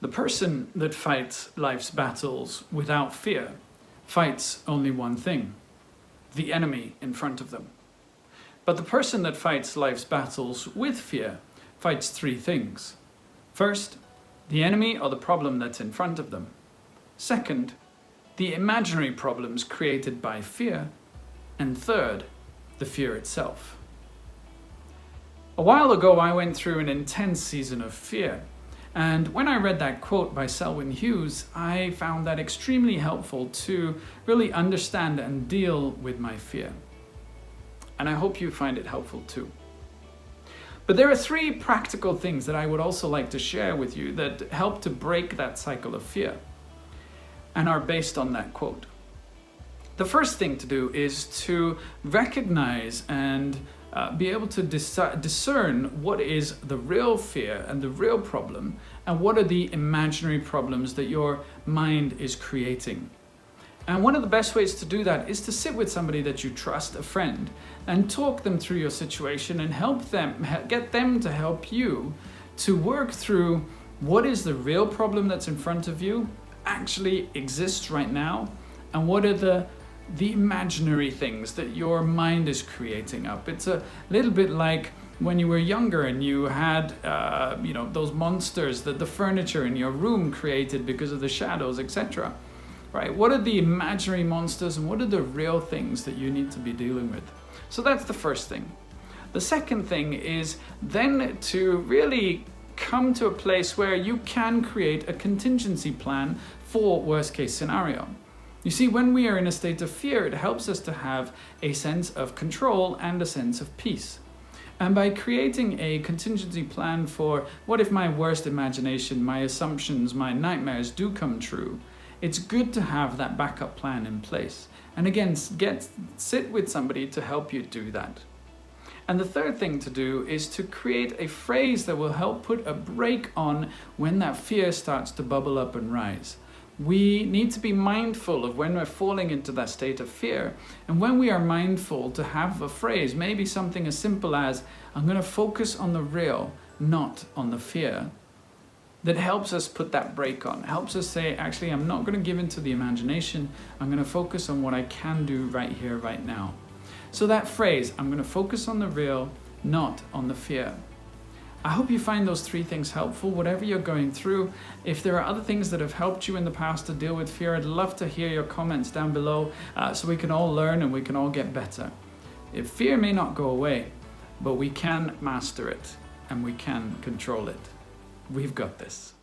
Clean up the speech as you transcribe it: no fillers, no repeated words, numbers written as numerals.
The person that fights life's battles without fear fights only one thing: the enemy in front of them. But the person that fights life's battles with fear fights three things. First, the enemy or the problem that's in front of them. Second, the imaginary problems created by fear. And third, the fear itself. A while ago, I went through an intense season of fear. And when I read that quote by Selwyn Hughes, I found that extremely helpful to really understand and deal with my fear. And I hope you find it helpful too. But there are three practical things that I would also like to share with you that help to break that cycle of fear and are based on that quote. The first thing to do is to recognize and be able to discern what is the real fear and the real problem, and what are the imaginary problems that your mind is creating. And one of the best ways to do that is to sit with somebody that you trust, a friend, and talk them through your situation and get them to help you to work through what is the real problem that's in front of you, actually exists right now, and what are the imaginary things that your mind is creating up. It's a little bit like when you were younger and you had those monsters that the furniture in your room created because of the shadows, etc. Right? What are the imaginary monsters and what are the real things that you need to be dealing with? So that's the first thing. The second thing is then to really come to a place where you can create a contingency plan for worst case scenario. You see, when we are in a state of fear, it helps us to have a sense of control and a sense of peace. And by creating a contingency plan for what if my worst imagination, my assumptions, my nightmares do come true, it's good to have that backup plan in place. And again, sit with somebody to help you do that. And the third thing to do is to create a phrase that will help put a brake on when that fear starts to bubble up and rise. We need to be mindful of when we're falling into that state of fear. And when we are mindful, to have a phrase, maybe something as simple as, I'm going to focus on the real, not on the fear, that helps us put that brake on, helps us say, actually, I'm not going to give in to the imagination. I'm going to focus on what I can do right here, right now. So that phrase, I'm going to focus on the real, not on the fear. I hope you find those three things helpful, whatever you're going through. If there are other things that have helped you in the past to deal with fear, I'd love to hear your comments down below so we can all learn and we can all get better. If fear may not go away, but we can master it and we can control it. We've got this.